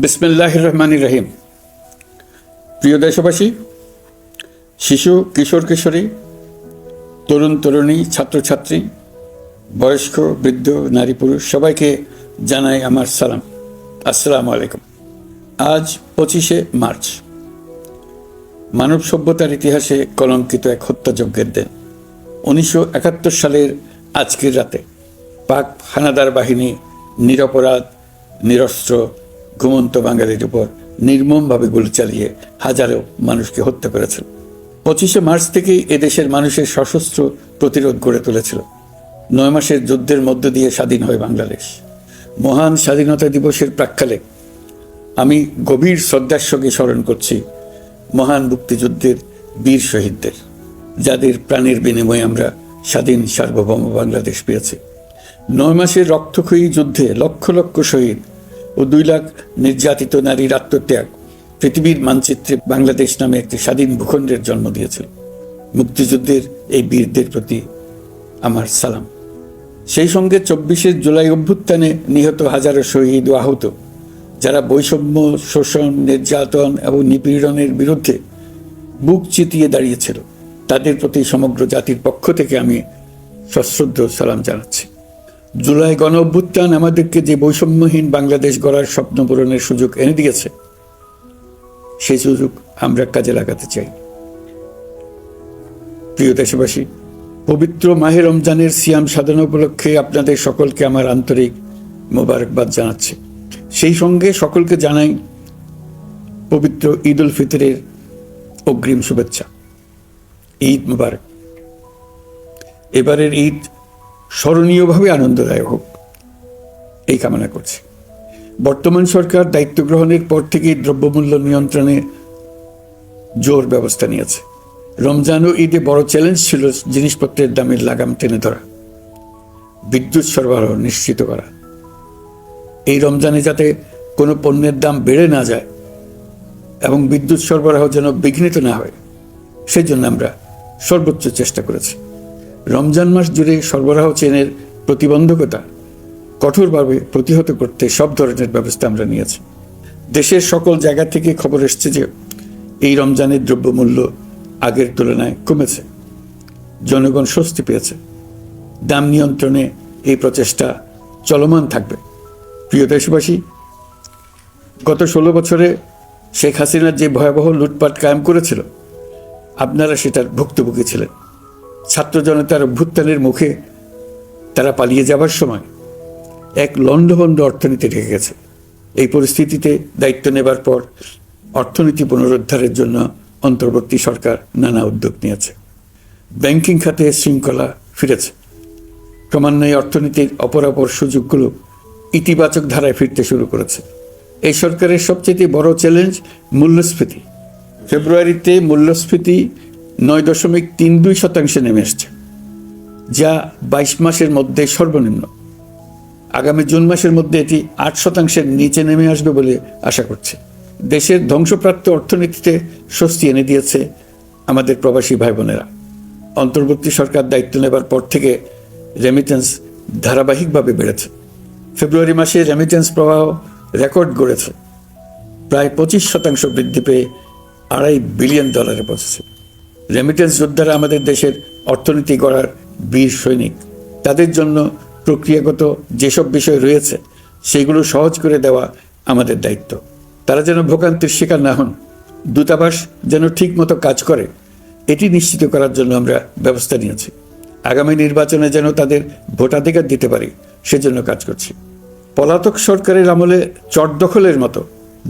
বিসমিল্লাহির রহমানির রহিম। প্রিয় দেশবাসী, শিশু, কিশোর কিশোরী, তরুণ তরুণী, ছাত্রছাত্রী, বয়স্ক, বৃদ্ধ, নারী পুরুষ সবাইকে জানাই আমার সালাম। আসসালামু আলাইকুম। আজ 25শে মার্চ, মানব সভ্যতার ইতিহাসে কলঙ্কিত এক হত্যাযজ্ঞের দিন। 1971 সালের আজকের রাতে পাক হানাদার বাহিনী নিরপরাধ, নিরস্ত্র, ঘুমন্ত বাঙালির উপর নির্মমভাবে গুলি চালিয়ে হাজারো মানুষকে হত্যা করেছিল। 25শে মার্চ থেকেই এদেশের মানুষের সশস্ত্র প্রতিরোধ গড়ে তুলেছিল। 9 মাসের যুদ্ধের মধ্য দিয়ে স্বাধীন হয় বাংলাদেশ। মহান স্বাধীনতা দিবসের প্রাক্কালে আমি গভীর শ্রদ্ধার সঙ্গে স্মরণ করছি মহান মুক্তিযুদ্ধের বীর শহীদদের, যাদের প্রাণের বিনিময়ে আমরা স্বাধীন সার্বভৌম বাংলাদেশ পেয়েছি। 9 মাসের রক্তক্ষয়ী যুদ্ধে লক্ষ লক্ষ শহীদ ও 2 লাখ নির্যাতিত নারীর আত্মত্যাগ পৃথিবীর মানচিত্রে বাংলাদেশ নামে একটি স্বাধীন ভূখণ্ডের জন্ম দিয়েছিল। মুক্তিযুদ্ধের এই বীরদের প্রতি আমার সালাম। সেই সঙ্গে 24শে জুলাই অভ্যুত্থানে নিহত হাজারো শহীদ ও আহত, যারা বৈষম্য, শোষণ, নির্যাতন এবং নিপীড়নের বিরুদ্ধে বুক চিতিয়ে দাঁড়িয়েছিল, তাদের প্রতি সমগ্র জাতির পক্ষ থেকে আমি সশ্রদ্ধ সালাম জানাচ্ছি। জুলাই গণ অভ্যুত্থান আমাদেরকে যে বৈষম্যহীন বাংলাদেশ গড়ার স্বপ্ন পূরণের সুযোগ এনে দিয়েছে, সেই সুযোগ আমরা কাজে লাগাতে চাই। প্রিয় দেশবাসী, পবিত্র মাহে রমজানের সিয়াম সাধনা উপলক্ষে আপনাদের সকলকে আমার আন্তরিক মোবারকবাদ জানাচ্ছি। সেই সঙ্গে সকলকে জানাই পবিত্র ঈদ উল ফিতরের অগ্রিম শুভেচ্ছা। ঈদ মুবারক। এবারের ঈদ স্মরণীয়ভাবে আনন্দদায়ক হোক, এই কামনা করছি। বর্তমান সরকার দায়িত্ব গ্রহণের পর থেকেই দ্রব্যমূল্য নিয়ন্ত্রণে জোর ব্যবস্থা নিয়েছে। রমজান ও ঈদে বড় চ্যালেঞ্জ ছিল জিনিসপত্রের দামের লাগাম টেনে ধরা, বিদ্যুৎ সরবরাহ নিশ্চিত করা। এই রমজানে যাতে কোনো পণ্যের দাম বেড়ে না যায় এবং বিদ্যুৎ সরবরাহ যেন বিঘ্নিত না হয়, সেই জন্য আমরা সর্বোচ্চ চেষ্টা করেছি। রমজান মাস জুড়ে সরবরাহ চেনের প্রতিবন্ধকতা কঠোরভাবে প্রতিহত করতে সব ধরনের ব্যবস্থা আমরা নিয়েছি। দেশের সকল জায়গা থেকে খবর এসছে যে এই রমজানের দ্রব্যমূল্য আগের তুলনায় কমেছে, জনগণ স্বস্তি পেয়েছে। দাম নিয়ন্ত্রণে এই প্রচেষ্টা চলমান থাকবে। প্রিয় দেশবাসী, গত 16 বছরে শেখ হাসিনার যে ভয়াবহ লুটপাট কায়েম করেছিল, আপনারা সেটার ভুক্তভোগী ছিলেন। ছাত্র জনতার অভ্যুত্থানের মুখে তারা পালিয়ে যাবার সময় এক লণ্ডভণ্ড অর্থনীতি রেখে গেছে। এই পরিস্থিতিতে দায়িত্ব নেবার পর অর্থনীতি পুনরুদ্ধারের জন্য অন্তর্বর্তী সরকার নানা উদ্যোগ নিয়েছে। ব্যাংকিং খাতে শৃঙ্খলা ফিরেছে। ক্রমান্বয়ে অর্থনীতির অপরাপর সুযোগগুলো ইতিবাচক ধারায় ফিরতে শুরু করেছে। এই সরকারের সবচেয়ে বড় চ্যালেঞ্জ মূল্যস্ফীতি। ফেব্রুয়ারিতে মূল্যস্ফীতি 9.32% নেমে এসছে, যা 22 মাসের মধ্যে সর্বনিম্ন। আগামী জুন মাসের মধ্যে এটি 8%-এর নিচে নেমে আসবে বলে আশা করছে। দেশের ধ্বংসপ্রাপ্ত অর্থনীতিতে স্বস্তি এনে দিয়েছে আমাদের প্রবাসী ভাই বোনেরা। অন্তর্বর্তী সরকার দায়িত্ব নেবার পর থেকে রেমিটেন্স ধারাবাহিকভাবে বেড়েছে। ফেব্রুয়ারি মাসে রেমিটেন্স প্রবাহ রেকর্ড গড়েছে, প্রায় 25% বৃদ্ধি পেয়ে $2.5 বিলিয়ন পৌঁছেছে। রেমিটেন্স যোদ্ধারা আমাদের দেশের অর্থনীতি গড়ার বীর সৈনিক। তাদের জন্য প্রক্রিয়াগত যেসব বিষয় রয়েছে, সেগুলো সহজ করে দেওয়া আমাদের দায়িত্ব। তারা যেন ভোগান্তির শিকার না হন, দূতাবাস যেন ঠিক মতো কাজ করে, এটি নিশ্চিত করার জন্য আমরা ব্যবস্থা নিয়েছি। আগামী নির্বাচনে যেন তাদের ভোটাধিকার দিতে পারি, সেজন্য কাজ করছি। পলাতক সরকারের আমলে চট দখলের মতো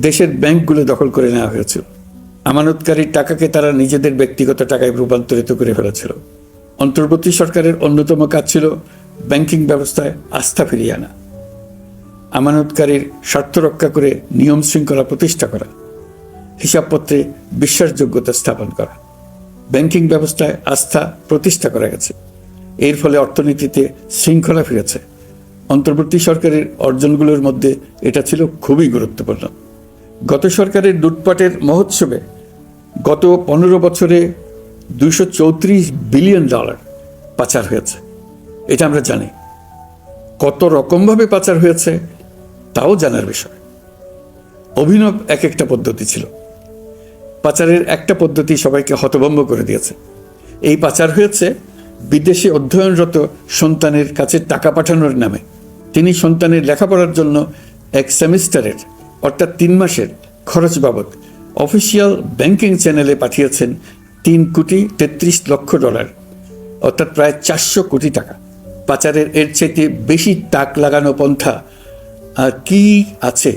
দেশের ব্যাংকগুলো দখল করে নেওয়া হয়েছিল। আমানতকারীর টাকাকে তারা নিজেদের ব্যক্তিগত টাকায় রূপান্তরিত করে ফেলেছিল। অন্তর্বর্তী সরকারের অন্যতম কাজ ছিল ব্যাংকিং ব্যবস্থায় আস্থা ফিরিয়ে আনা, আমানতকারীর স্বার্থ রক্ষা করে নিয়ম শৃঙ্খলা প্রতিষ্ঠা করা, হিসাবপত্রে বিশ্বাসযোগ্যতা স্থাপন করা। ব্যাংকিং ব্যবস্থায় আস্থা প্রতিষ্ঠা করা গেছে। এর ফলে অর্থনীতিতে শৃঙ্খলা ফিরেছে। অন্তর্বর্তী সরকারের অর্জনগুলোর মধ্যে এটা ছিল খুবই গুরুত্বপূর্ণ। গত সরকারের লুটপাটের মহোৎসবে গত 15 বছরে $234 বিলিয়ন পাচার হয়েছে। এটা আমরা জানি। কত রকমভাবে পাচার হয়েছে তাও জানার বিষয়। অভিনব এক একটা পদ্ধতি ছিল। পাচারের একটা পদ্ধতি সবাইকে হতভম্ব করে দিয়েছে। এই পাচার হয়েছে বিদেশে অধ্যয়নরত সন্তানের কাছে টাকা পাঠানোর নামে। তিনি সন্তানের লেখাপড়ার জন্য এক সেমিস্টারের অর্থাৎ 3 মাসের খরচ বাবদ অফিসিয়াল ব্যাংকিং চ্যানেলে পাঠিয়েছেন $3,33,00,000, অর্থাৎ প্রায় 400 কোটি টাকা। পাচারের এর চাইতে বেশি তাক লাগানো পন্থা আর কি আছে,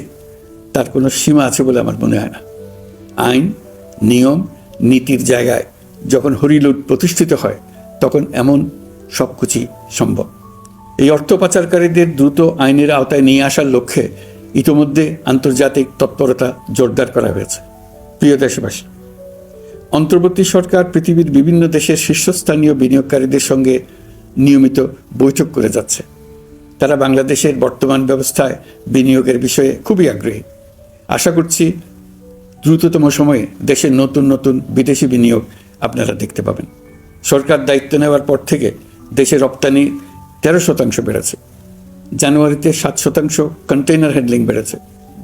তার কোনো সীমা আছে বলে আমার মনে হয় না। আইন, নিয়ম, নীতির জায়গায় যখন হরিলুট প্রতিষ্ঠিত হয় তখন এমন সব কিছুই সম্ভব। এই অর্থ পাচারকারীদের দ্রুত আইনের আওতায় নিয়ে আসার লক্ষ্যে ইতোমধ্যে আন্তর্জাতিক তৎপরতা জোরদার করা হয়েছে। প্রিয় দেশবাসী, অন্তর্বর্তী সরকার পৃথিবীর বিভিন্ন দেশের শীর্ষস্থানীয় বিনিয়োগকারীদের সঙ্গে নিয়মিত বৈঠক করে যাচ্ছে। তারা বাংলাদেশের বর্তমান ব্যবস্থায় বিনিয়োগের বিষয়ে খুবই আগ্রহী। আশা করছি দ্রুততম সময়ে দেশের নতুন নতুন বিদেশি বিনিয়োগ আপনারা দেখতে পাবেন। সরকার দায়িত্ব নেওয়ার পর থেকে দেশের রপ্তানি 13% বেড়েছে। জানুয়ারিতে 7% কন্টেইনার হ্যান্ডলিং বেড়েছে।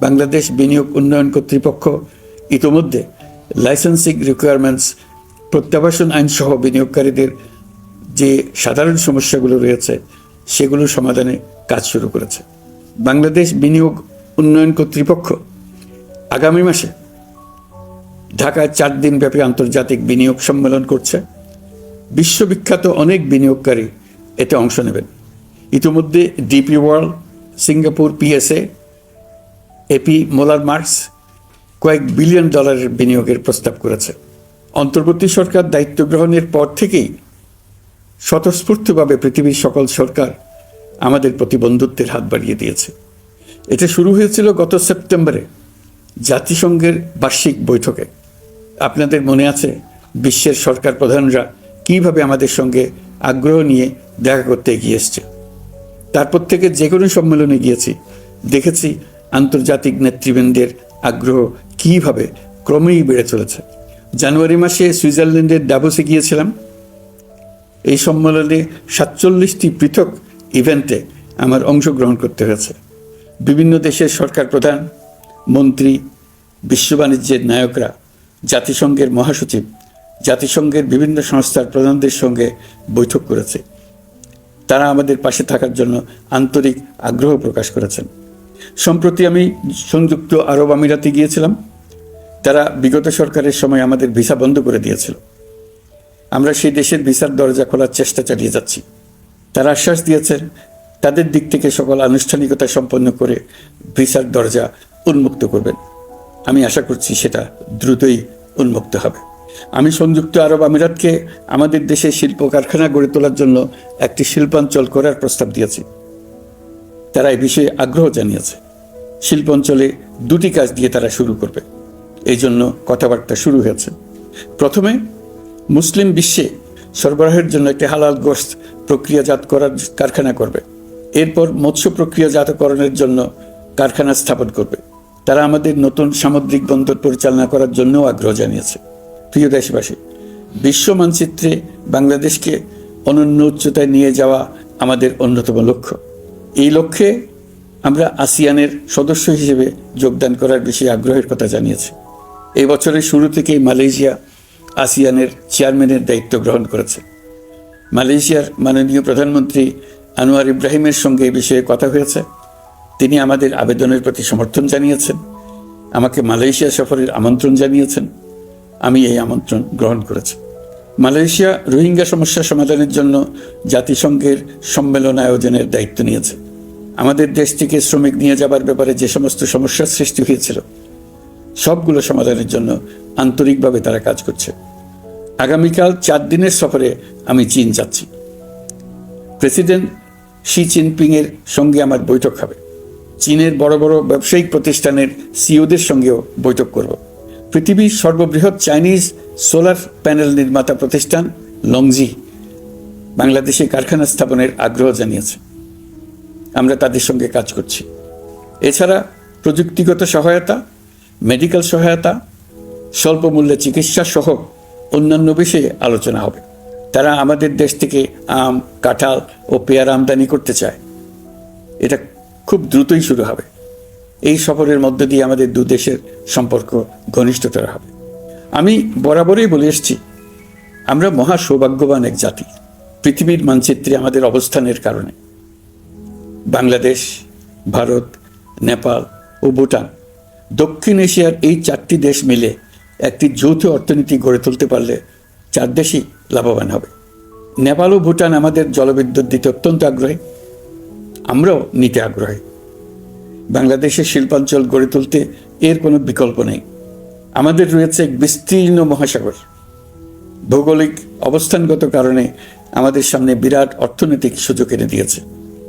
বাংলাদেশ বিনিয়োগ উন্নয়ন কর্তৃপক্ষ ইতোমধ্যে লাইসেন্সিং রিকোয়ারমেন্টস, প্রত্যাবাসন আইন সহ বিনিয়োগকারীদের যে সাধারণ সমস্যাগুলো রয়েছে সেগুলো সমাধানে কাজ শুরু করেছে। বাংলাদেশ বিনিয়োগ উন্নয়ন কর্তৃপক্ষ আগামী মাসে ঢাকায় 4 দিনব্যাপী আন্তর্জাতিক বিনিয়োগ সম্মেলন করছে। বিশ্ববিখ্যাত অনেক বিনিয়োগকারী এতে অংশ নেবেন। ইতিমধ্যে DP World, Singapore PSA, AP Moller Maersk কয়েক বিলিয়ন ডলারের বিনিয়োগের প্রস্তাব করেছে। অন্তর্বর্তী সরকার দায়িত্ব গ্রহণের পর থেকেই স্বতঃস্ফূর্তভাবে পৃথিবীর সকল সরকার আমাদের প্রতি বন্ধুত্বের হাত বাড়িয়ে দিয়েছে। এটা শুরু হয়েছিল গত সেপ্টেম্বরে জাতিসংঘের বার্ষিক বৈঠকে। আপনাদের মনে আছে বিশ্বের সরকার প্রধানরা কিভাবে আমাদের সঙ্গে আগ্রহ নিয়ে দেখা করতে এগিয়ে এসছে। তারপর থেকে যে কোনো সম্মেলনে গিয়েছি, দেখেছি আন্তর্জাতিক নেতৃবৃন্দের আগ্রহ কিভাবে ক্রমেই বেড়ে চলেছে। জানুয়ারি মাসে সুইজারল্যান্ডের ডাভোসে গিয়েছিলাম। এই সম্মেলনে 47টি পৃথক ইভেন্টে আমার অংশগ্রহণ করতে হয়েছে। বিভিন্ন দেশের সরকার প্রধান, মন্ত্রী, বিশ্ব বাণিজ্যের নায়করা, জাতিসংঘের মহাসচিব, জাতিসংঘের বিভিন্ন সংস্থার প্রধানদের সঙ্গে বৈঠক করেছে। তারা আমাদের পাশে থাকার জন্য আন্তরিক আগ্রহ প্রকাশ করেছেন। সম্প্রতি আমি সংযুক্ত আরব আমিরাতে গিয়েছিলাম। তারা বিগত সরকারের সময় আমাদের ভিসা বন্ধ করে দিয়েছিল। আমরা সেই দেশের ভিসার দরজা খোলার চেষ্টা চালিয়ে যাচ্ছি। তারা আশ্বাস দিয়েছেন তাদের দিক থেকে সকল আনুষ্ঠানিকতা সম্পন্ন করে ভিসার দরজা উন্মুক্ত করবেন। আমি আশা করছি সেটা দ্রুতই উন্মুক্ত হবে। আমি সংযুক্ত আরব আমিরাতকে আমাদের দেশে শিল্প কারখানা গড়ে তোলার জন্য একটি শিল্পাঞ্চল করার প্রস্তাব দিয়েছি। তারা এই বিষয়ে আগ্রহ জানিয়েছে। শিল্পাঞ্চলে 2টি কাজ দিয়ে তারা শুরু করবে, এই জন্য কথাবার্তা শুরু হয়েছে। প্রথমে মুসলিম বিশ্বে সরবরাহের জন্য একটি হালাল গোশত প্রক্রিয়াজাত করার কারখানা করবে। এরপর মৎস্য প্রক্রিয়াজাতকরণের জন্য কারখানা স্থাপন করবে। তারা আমাদের নতুন সামুদ্রিক বন্দর পরিচালনা করার জন্যও আগ্রহ জানিয়েছে। প্রিয় দেশবাসী, বিশ্ব মানচিত্রে বাংলাদেশকে অনন্য উচ্চতায় নিয়ে যাওয়া আমাদের অন্যতম লক্ষ্য। এই লক্ষ্যে আমরা আসিয়ানের সদস্য হিসেবে যোগদান করার বিষয়ে আগ্রহের কথা জানিয়েছি। এই বছরের শুরু থেকেই মালয়েশিয়া আসিয়ানের চেয়ারম্যানের দায়িত্ব গ্রহণ করেছে। মালয়েশিয়ার মাননীয় প্রধানমন্ত্রী আনোয়ার ইব্রাহিমের সঙ্গে এই বিষয়ে কথা হয়েছে। তিনি আমাদের আবেদনের প্রতি সমর্থন জানিয়েছেন, আমাকে মালয়েশিয়া সফরের আমন্ত্রণ জানিয়েছেন। আমি এই আমন্ত্রণ গ্রহণ করেছি। মালয়েশিয়া রোহিঙ্গা সমস্যা সমাধানের জন্য জাতিসংঘের সম্মেলন আয়োজনের দায়িত্ব নিয়েছে। আমাদের দেশ থেকে শ্রমিক নিয়ে যাবার ব্যাপারে যে সমস্ত সমস্যার সৃষ্টি হয়েছিল সবগুলো সমাধানের জন্য আন্তরিকভাবে তারা কাজ করছে। আগামীকাল 4 দিনের সফরে আমি চীন যাচ্ছি। প্রেসিডেন্ট শি জিনপিংয়ের সঙ্গে আমার বৈঠক হবে। চীনের বড় বড় ব্যবসায়িক প্রতিষ্ঠানের সিইওদের সঙ্গেও বৈঠক করব। পৃথিবীর সর্ববৃহৎ চাইনিজ সোলার প্যানেল নির্মাতা প্রতিষ্ঠান লংজি বাংলাদেশে কারখানা স্থাপনের আগ্রহ জানিয়েছে। আমরা তাদের সঙ্গে কাজ করছি। এছাড়া প্রযুক্তিগত সহায়তা, মেডিকেল সহায়তা, স্বল্প মূল্যে চিকিৎসা সহ অন্যান্য বিষয়ে আলোচনা হবে। তারা আমাদের দেশ থেকে আম, কাঁঠাল ও পেয়ারা আমদানি করতে চায়। এটা খুব দ্রুতই শুরু হবে। এই সফরের মধ্য দিয়ে আমাদের দু দেশের সম্পর্ক ঘনিষ্ঠতর হবে। আমি বরাবরই বলে এসেছি, আমরা মহা সৌভাগ্যবান এক জাতি। পৃথিবীর মানচিত্রে আমাদের অবস্থানের কারণে বাংলাদেশ, ভারত, নেপাল ও ভুটান, দক্ষিণ এশিয়ার এই 4টি দেশ মিলে একটি যৌথ অর্থনীতি গড়ে তুলতে পারলে 4 দেশই লাভবান হবে। নেপাল ও ভুটান আমাদের জলবিদ্যুৎ দিতে অত্যন্ত আগ্রহী, আমরাও নিতে আগ্রহী। বাংলাদেশের শিল্পাঞ্চল গড়ে তুলতে এর কোনো বিকল্প নেই। আমাদের রয়েছে এক বিস্তীর্ণ মহাসাগর। ভৌগোলিক অবস্থানগত কারণে আমাদের সামনে বিরাট অর্থনৈতিক সুযোগ এনে দিয়েছে।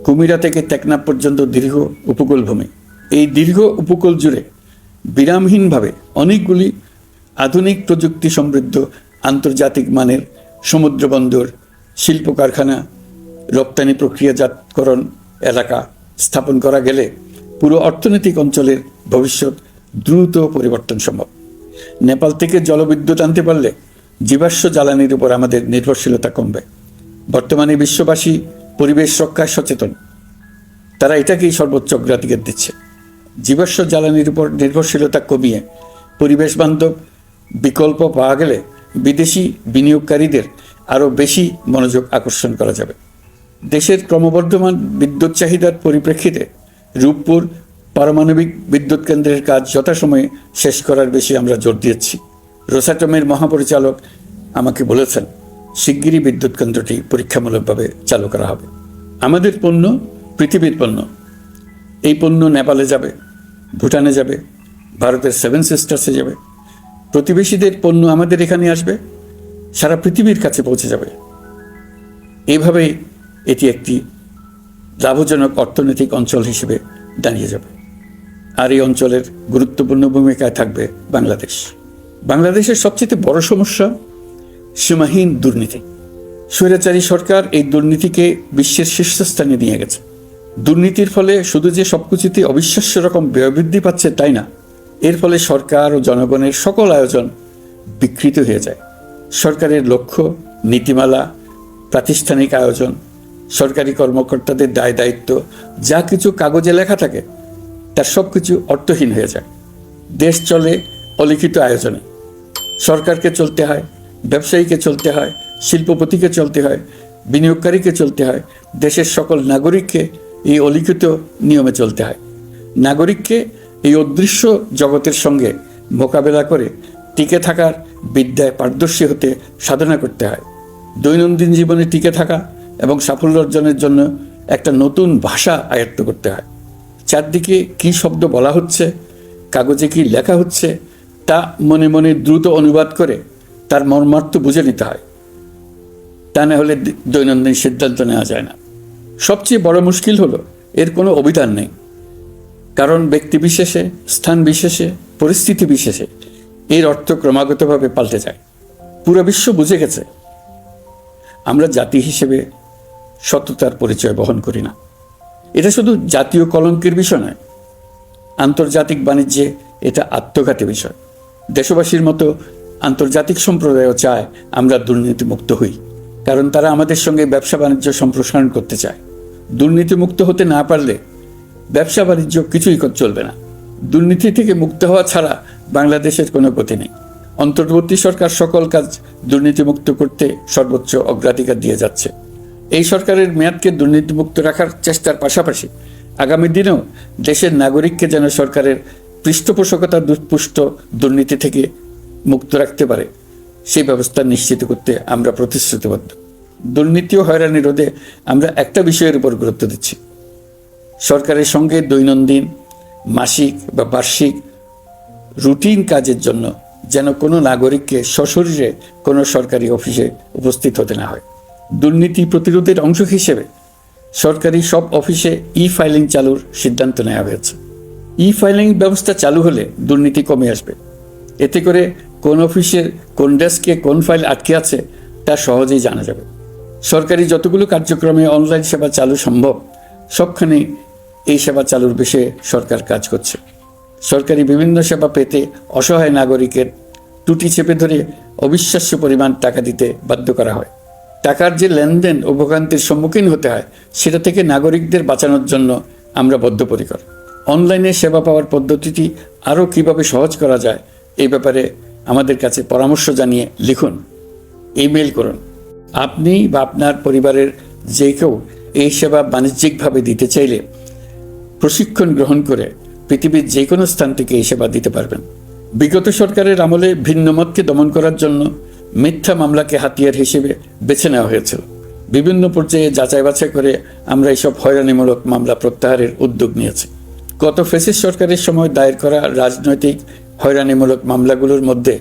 কুমিরা থেকে টেকনাফ পর্যন্ত দীর্ঘ উপকূল ভূমি। এই দীর্ঘ উপকূল জুড়ে বিরামহীনভাবে অনেকগুলি আধুনিক প্রযুক্তি সমৃদ্ধ আন্তর্জাতিক মানের সমুদ্র বন্দর, শিল্প কারখানা, রপ্তানি প্রক্রিয়াজাতকরণ এলাকা স্থাপন করা গেলে পুরো অর্থনৈতিক অঞ্চলের ভবিষ্যৎ দ্রুত পরিবর্তন সম্ভব। নেপাল থেকে জলবিদ্যুৎ আনতে পারলে জীবাশ্ম জ্বালানির উপর আমাদের নির্ভরশীলতা কমবে। বর্তমানে বিশ্ববাসী পরিবেশ রক্ষায় সচেতন, তারা এটাকেই সর্বোচ্চ অগ্রাধিকার দিচ্ছে। জীবাশ্ম জ্বালানির উপর নির্ভরশীলতা কমিয়ে পরিবেশ বান্ধব বিকল্প পাওয়া গেলে বিদেশি বিনিয়োগকারীদের আরও বেশি মনোযোগ আকর্ষণ করা যাবে। দেশের ক্রমবর্ধমান বিদ্যুৎ চাহিদার পরিপ্রেক্ষিতে রূপপুর পারমাণবিক বিদ্যুৎ কেন্দ্রের কাজ যথাসময়ে শেষ করার বেশি আমরা জোর দিয়েছি। রোসাটমের মহাপরিচালক আমাকে বলেছেন, শিগগিরই বিদ্যুৎ কেন্দ্রটি পরীক্ষামূলকভাবে চালু করা হবে। আমাদের পণ্য পৃথিবীর পণ্য। এই পণ্য নেপালে যাবে, ভুটানে যাবে, ভারতের 7 সিস্টার্সে যাবে। প্রতিবেশীদের পণ্য আমাদের এখানে আসবে, সারা পৃথিবীর কাছে পৌঁছে যাবে। এইভাবেই এটি একটি লাভজনক অর্থনৈতিক অঞ্চল হিসেবে দাঁড়িয়ে যাবে। আর এই অঞ্চলের গুরুত্বপূর্ণ ভূমিকায় থাকবে বাংলাদেশ। বাংলাদেশের সবচেয়ে বড় সমস্যা সীমাহীন দুর্নীতি। স্বৈরাচারী সরকার এই দুর্নীতিকে বিশ্বের শীর্ষস্থানে নিয়ে গেছে। দুর্নীতির ফলে শুধু যে সবকিছুতে অবিশ্বাস্য রকম ব্যয় বৃদ্ধি পাচ্ছে তাই না, এর ফলে সরকার ও জনগণের সকল আয়োজন বিকৃত হয়ে যায়। সরকারের লক্ষ্য, নীতিমালা, প্রাতিষ্ঠানিক আয়োজন, সরকারি কর্মকর্তাদের দায় দায়িত্ব যা কিছু কাগজে লেখা থাকে তার সব কিছু অর্থহীন হয়ে যায়। দেশ চলে অলিখিত আয়োজনে। সরকারকে চলতে হয়, ব্যবসায়ীকে চলতে হয়, শিল্পপতিকে চলতে হয়, বিনিয়োগকারীকে চলতে হয়, দেশের সকল নাগরিককে এই অলিখিত নিয়মে চলতে হয়। নাগরিককে এই অদৃশ্য জগতের সঙ্গে মোকাবেলা করে টিকে থাকার বিদ্যায় পারদর্শী হতে সাধনা করতে হয়। দৈনন্দিন জীবনে টিকে থাকা এবং সাফল্য অর্জনের জন্য একটা নতুন ভাষা আয়ত্ত করতে হয়। চারদিকে কী শব্দ বলা হচ্ছে, কাগজে কি লেখা হচ্ছে তা মনে মনে দ্রুত অনুবাদ করে তার মর্মার্থ বুঝে নিতে হয়। তা না হলে দৈনন্দিন সিদ্ধান্ত নেওয়া যায় না। সবচেয়ে বড় মুশকিল হলো এর কোনো অভিধান নেই। কারণ ব্যক্তি বিশেষে, স্থান বিশেষে, পরিস্থিতি বিশেষে এর অর্থ ক্রমাগতভাবে পাল্টে যায়। পুরো বিশ্ব বুঝে গেছে আমরা জাতি হিসেবে সততার পরিচয় বহন করি না। এটা শুধু জাতীয় কলঙ্কের বিষয় নয়, আন্তর্জাতিক বাণিজ্যে এটা আত্মঘাতী বিষয়। দেশবাসীর মতো আন্তর্জাতিক সম্প্রদায়ও চায় আমরা দুর্নীতিমুক্ত হই, কারণ তারা আমাদের সঙ্গে ব্যবসা বাণিজ্য সম্প্রসারণ করতে চায়। দুর্নীতিমুক্ত হতে না পারলে ব্যবসা বাণিজ্য কিছুই চলবে না। দুর্নীতি থেকে মুক্ত হওয়া ছাড়া বাংলাদেশের কোনো গতি নেই। অন্তর্বর্তী সরকার সকল কাজ দুর্নীতিমুক্ত করতে সর্বোচ্চ অগ্রাধিকার দিয়ে যাচ্ছে। এই সরকারের মেয়াদকে দুর্নীতিমুক্ত রাখার চেষ্টার পাশাপাশি আগামী দিনেও দেশের নাগরিককে যেন সরকারের পৃষ্ঠপোষকতা দুষ্পুষ্ট দুর্নীতি থেকে মুক্ত রাখতে পারে সেই ব্যবস্থা নিশ্চিত করতে আমরা প্রতিশ্রুতিবদ্ধ। দুর্নীতি ও হয়রানি রোধে আমরা একটা বিষয়ের উপর গুরুত্ব দিচ্ছি। সরকারের সঙ্গে দৈনন্দিন, মাসিক বা বার্ষিক রুটিন কাজের জন্য যেন কোনো নাগরিককে সশরীরে কোনো সরকারি অফিসে উপস্থিত হতে না হয়। দুর্নীতি প্রতিরোধের অংশ হিসেবে সরকারি সব অফিসে ফাইলিং চালুর সিদ্ধান্ত নেওয়া হয়েছে। ফাইলিং ব্যবস্থা চালু হলে দুর্নীতি কমে আসবে। এতে করে কোন অফিসের কোন ডেস্কে কোন ফাইল আটকে আছে তা সহজেই জানা যাবে। সরকারি যতগুলো কার্যক্রমে অনলাইন সেবা চালু সম্ভব সবখানে এই সেবা চালুর বিষয়ে সরকার কাজ করছে। সরকারি বিভিন্ন সেবা পেতে অসহায় নাগরিকের টুটি চেপে ধরে অবিশ্বাস্য পরিমাণ টাকা দিতে বাধ্য করা হয়। টাকার যে লেনদেন ও ভোগান্তির সম্মুখীন হতে হয় সেটা থেকে নাগরিকদের বাঁচানোর জন্য আমরা বদ্ধপরিকর। অনলাইনে সেবা পাওয়ার পদ্ধতিটি আরও কীভাবে সহজ করা যায় এই ব্যাপারে আমাদের কাছে পরামর্শ জানিয়ে লিখুন, ইমেল করুন। আপনি বা আপনার পরিবারের যে কেউ এই সেবা বাণিজ্যিকভাবে দিতে চাইলে প্রশিক্ষণ গ্রহণ করে পৃথিবীর যে কোনো স্থান থেকে এই সেবা দিতে পারবেন। বিগত সরকারের আমলে ভিন্নমতকে দমন করার জন্য মিথ্যা মামলাকে হাতিয়ার হিসেবে বেছে নেওয়া হয়েছিল। বিভিন্ন পর্যায়ে যাচাই বাছাই করে আমরা এইসব হয়রানিমূলক মামলা প্রত্যাহারের উদ্যোগ নিয়েছি। গত ফ্যাসিস্ট সরকারের সময় দায়ের করা রাজনৈতিক হয়রানিমূলক মামলাগুলোর মধ্যে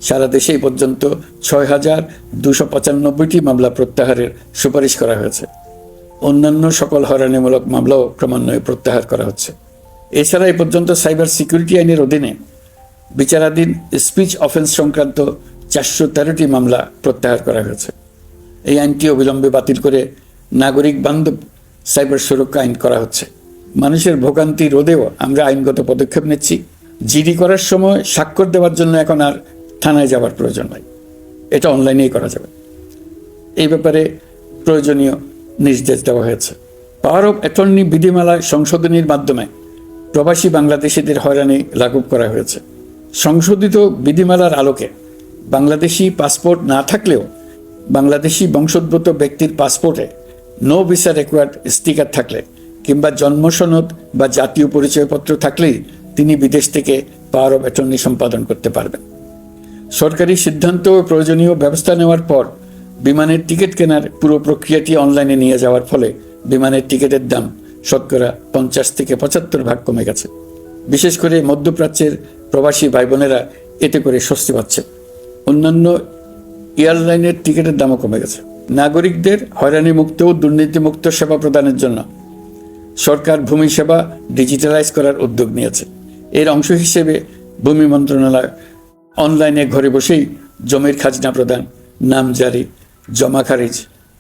সারা দেশেই পর্যন্ত ৬,২৯৫টি মামলা প্রত্যাহারের সুপারিশ করা হয়েছে। অন্যান্য সকল হয়রানিমূলক মামলাও ক্রমান্বয়ে প্রত্যাহার করা হচ্ছে। এছাড়া এই পর্যন্ত সাইবার সিকিউরিটি আইনের অধীনে বিচারাধীন স্পিচ অফেন্স সংক্রান্ত ৪১৩টি মামলা প্রত্যাহার করা হয়েছে। এই আইনটি অবিলম্বে বাতিল করে নাগরিক বান্ধব সাইবার সুরক্ষা আইন করা হচ্ছে। মানুষের ভোগান্তি রোধেও আমরা আইনগত পদক্ষেপ নিচ্ছি। জিডি করার সময় স্বাক্ষর দেওয়ার জন্য এখন আর থানায় যাওয়ার প্রয়োজন নাই, এটা অনলাইনেই করা যাবে। এই ব্যাপারে প্রয়োজনীয় নির্দেশ দেওয়া হয়েছে। পাওয়ার অফ অ্যাটর্নি বিধিমালা সংশোধনীর মাধ্যমে প্রবাসী বাংলাদেশিদের হয়রানি লাঘব করা হয়েছে। সংশোধিত বিধিমালার আলোকে বাংলাদেশি পাসপোর্ট না থাকলেও বাংলাদেশি বংশোদ্ভূত ব্যক্তির পাসপোর্টে নো ভিসা রিকোয়ার্ড স্টিকার থাকলে কিংবা জন্মসনদ বা জাতীয় পরিচয়পত্র থাকলেই তিনি বিদেশ থেকে পাওয়ার অফ অ্যাটর্নি সম্পাদন করতে পারবেন। সরকারি সিদ্ধান্ত ও প্রয়োজনীয় ব্যবস্থা নেওয়ার পর বিমানের টিকিট কেনার পুরো প্রক্রিয়াটি অনলাইনে নিয়ে যাওয়ার ফলে বিমানের টিকিটের দাম শতকরা ৫০ থেকে ৭৫% কমে গেছে। বিশেষ করে মধ্যপ্রাচ্যের প্রবাসী ভাই বোনেরা এতে করে স্বস্তি পাচ্ছে। অন্যান্য এয়ারলাইনের টিকিটের দামও কমে গেছে। নাগরিকদের হয়রানিমুক্ত ও দুর্নীতিমুক্ত সেবা প্রদানের জন্য সরকার ভূমি সেবা ডিজিটালাইজ করার উদ্যোগ নিয়েছে। এর অংশ হিসেবে ভূমি মন্ত্রণালয় অনলাইনে ঘরে বসেই জমির খাজনা প্রদান, নাম জারি, জমা খারিজ,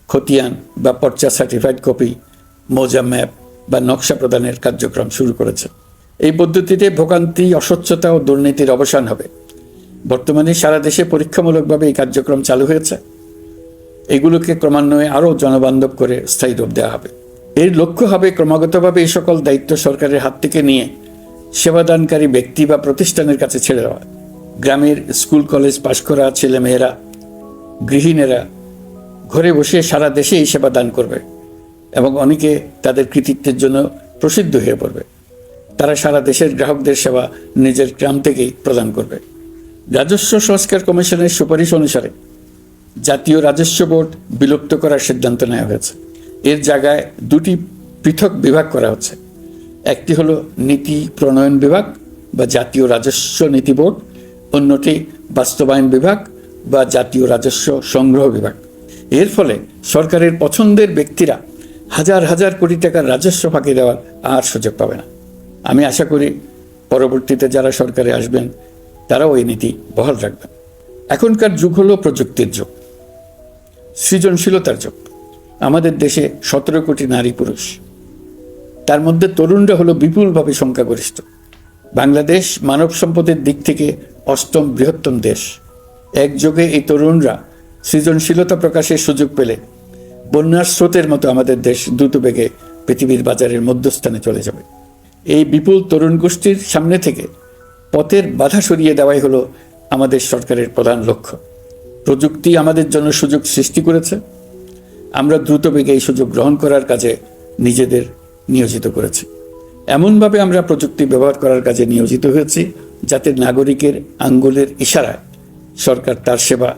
খতিয়ান বা পর্চা সার্টিফাইড কপি, মৌজা ম্যাপ বা নকশা প্রদানের কার্যক্রম শুরু করেছে। এই পদ্ধতিতে ভোগান্তি, অস্বচ্ছতা ও দুর্নীতির অবসান হবে। বর্তমানে সারা দেশে পরীক্ষামূলকভাবে এই কার্যক্রম চালু হয়েছে। এগুলোকে ক্রমান্বয়ে আরও জনবান্ধব করে স্থায়ী রূপ দেওয়া হবে। এর লক্ষ্য হবে ক্রমাগতভাবে এই সকল দায়িত্ব সরকারের হাত থেকে নিয়ে সেবাদানকারী ব্যক্তি বা প্রতিষ্ঠানের কাছে ছেড়ে দেওয়া। গ্রামের স্কুল কলেজ পাশ করা ছেলেমেয়েরা, গৃহিণীরা ঘরে বসে সারা দেশে এই সেবা দান করবে এবং অনেকে তাদের কৃতিত্বের জন্য প্রসিদ্ধ হয়ে পড়বে। তারা সারা দেশের গ্রাহকদের সেবা নিজের গ্রাম থেকেই প্রদান করবে। রাজস্ব সংস্কার কমিশনের সুপারিশ অনুসারে জাতীয় রাজস্ব বোর্ড বিলুপ্ত করার সিদ্ধান্ত নেওয়া হয়েছে। এর জায়গায় দুটি পৃথক বিভাগ করা হচ্ছে। একটি হলো নীতি প্রণয়ন বিভাগ বা জাতীয় রাজস্ব নীতি বোর্ড, অন্যটি বাস্তবায়ন বিভাগ বা জাতীয় রাজস্ব সংগ্রহ বিভাগ। এর ফলে সরকারের পছন্দের ব্যক্তিরা হাজার হাজার কোটি টাকার রাজস্ব ফাঁকি দেওয়ার আর সুযোগ পাবে না। আমি আশা করি পরবর্তীতে যারা সরকারে আসবেন তারাও এই নীতি বহাল রাখবেন। এখনকার যুগ হলো প্রযুক্তির যুগ, সৃজনশীলতার যুগ। আমাদের দেশে ১৭ কোটি নারী পুরুষ, তার মধ্যে তরুণরা হলো বিপুলভাবে সংখ্যাগরিষ্ঠ। বাংলাদেশ মানব সম্পদের দিক থেকে ৮ম বৃহত্তম দেশ। একযোগে এই তরুণরা সৃজনশীলতা প্রকাশের সুযোগ পেলে বন্যার স্রোতের মতো আমাদের দেশ দ্রুত বেগে পৃথিবীর বাজারের মধ্যস্থানে চলে যাবে। এই বিপুল তরুণ গোষ্ঠীর সামনে থেকে পথের বাধা সরিয়ে দেওয়াই হলো আমাদের সরকারের প্রধান লক্ষ্য। প্রযুক্তি আমাদের জন্য সুযোগ সৃষ্টি করেছে, আমরা দ্রুত বেগে এই সুযোগ গ্রহণ করার কাজে নিজেদের নিয়োজিত করেছি। এমনভাবে আমরা প্রযুক্তি ব্যবহার করার কাজে নিয়োজিত হয়েছি যাতে নাগরিকের আঙ্গুলের ইশারায় সরকার তার সেবা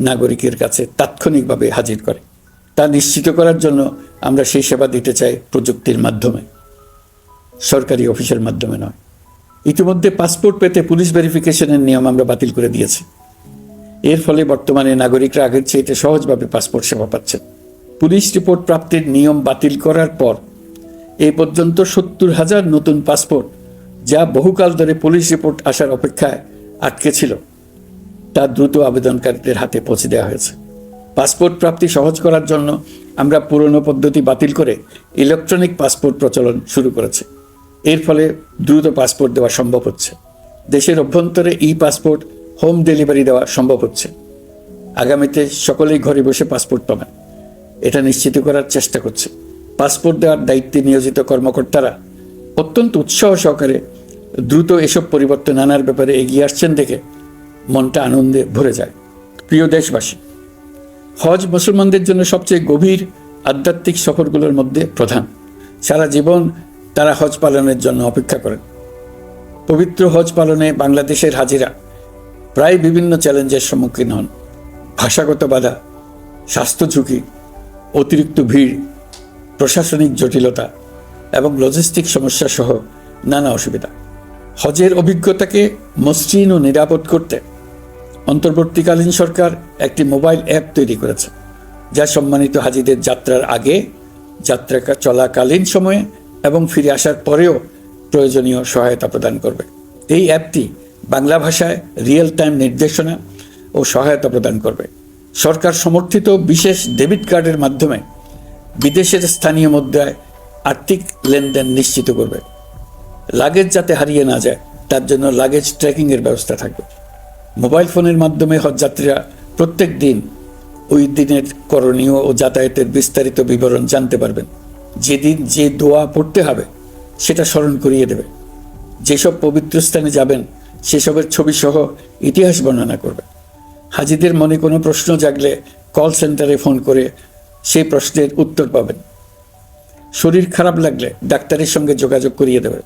নাগরিকের কাছে তাৎক্ষণিকভাবে হাজির করে। তা নিশ্চিত করার জন্য আমরা সেই সেবা দিতে চাই প্রযুক্তির মাধ্যমে, সরকারি অফিসের মাধ্যমে নয়। ইতিমধ্যে পাসপোর্ট পেতে পুলিশ ভেরিফিকেশনের নিয়ম আমরা বাতিল করে দিয়েছি। এর ফলে বর্তমানে নাগরিকরা আগের চেয়ে সহজভাবে পাসপোর্ট সেবা পাচ্ছেন। পুলিশ রিপোর্ট প্রাপ্তির নিয়ম বাতিল করার পর এই পর্যন্ত ৭০,০০০ নতুন পাসপোর্ট, যা বহুকাল ধরে পুলিশ রিপোর্ট আসার অপেক্ষায় আটকে ছিল, তা দ্রুত আবেদনকারীদের হাতে পৌঁছে দেওয়া হয়েছে। পাসপোর্ট প্রাপ্তি সহজ করার জন্য আমরা পুরনো পদ্ধতি বাতিল করে ইলেকট্রনিক পাসপোর্ট প্রচলন শুরু করেছি। এর ফলে দ্রুত পাসপোর্ট দেওয়া সম্ভব হচ্ছে। দেশের অভ্যন্তরে পাসপোর্ট হোম ডেলিভারি দেওয়া সম্ভব হচ্ছে। আগামীতে সকলেই ঘরে বসে পাসপোর্ট পাবেন, এটা নিশ্চিত করার চেষ্টা করছে। পাসপোর্ট দেওয়ার দায়িত্বে নিয়োজিত কর্মকর্তারা অত্যন্ত উৎসাহ সহকারে দ্রুত এসব পরিবর্তন আনার ব্যাপারে এগিয়ে আসছেন দেখে মনটা আনন্দে ভরে যায়। প্রিয় দেশবাসী, হজ মুসলমানদের জন্য সবচেয়ে গভীর আধ্যাত্মিক সফরগুলোর মধ্যে প্রধান। সারা জীবন তারা হজ পালনের জন্য অপেক্ষা করেন। পবিত্র হজ পালনে বাংলাদেশের হাজিরা প্রায় বিভিন্ন চ্যালেঞ্জের সম্মুখীন হন। ভাষাগত বাধা, স্বাস্থ্য ঝুঁকি, অতিরিক্ত ভিড়, প্রশাসনিক জটিলতা এবং লজিস্টিক সমস্যা সহ নানা অসুবিধা। হজের অভিজ্ঞতাকে মসৃণ ও নিরাপদ করতে অন্তর্বর্তীকালীন সরকার একটি মোবাইল অ্যাপ তৈরি করেছে, যা সম্মানিত হাজিদের যাত্রার আগে, যাত্রা চলাকালীন সময়ে এবং ফিরে আসার পরেও প্রয়োজনীয় সহায়তা প্রদান করবে। এই অ্যাপটি বাংলা ভাষায় রিয়েল টাইম নির্দেশনা ও সহায়তা প্রদান করবে। সরকার সমর্থিত বিশেষ ডেবিট কার্ডের মাধ্যমে বিদেশের স্থানীয় মুদ্রায় আর্থিক লেনদেন নিশ্চিত করবে। লাগেজ যাতে হারিয়ে না যায় তার জন্য লাগেজ ট্র্যাকিংয়ের ব্যবস্থা থাকবে। মোবাইল ফোনের মাধ্যমে হজযাত্রীরা প্রত্যেক দিন ওই দিনের করণীয় ও যাতায়াতের বিস্তারিত বিবরণ জানতে পারবেন। যেদিন যে দোয়া পড়তে হবে সেটা স্মরণ করিয়ে দেবে। যেসব পবিত্র স্থানে যাবেন সেসবের ছবি সহ ইতিহাস বর্ণনা করবে। হাজিদের মনে কোনো প্রশ্ন জাগলে কল সেন্টারে ফোন করে সেই প্রশ্নের উত্তর পাবেন। শরীর খারাপ লাগলে ডাক্তারের সঙ্গে যোগাযোগ করিয়ে দেবে।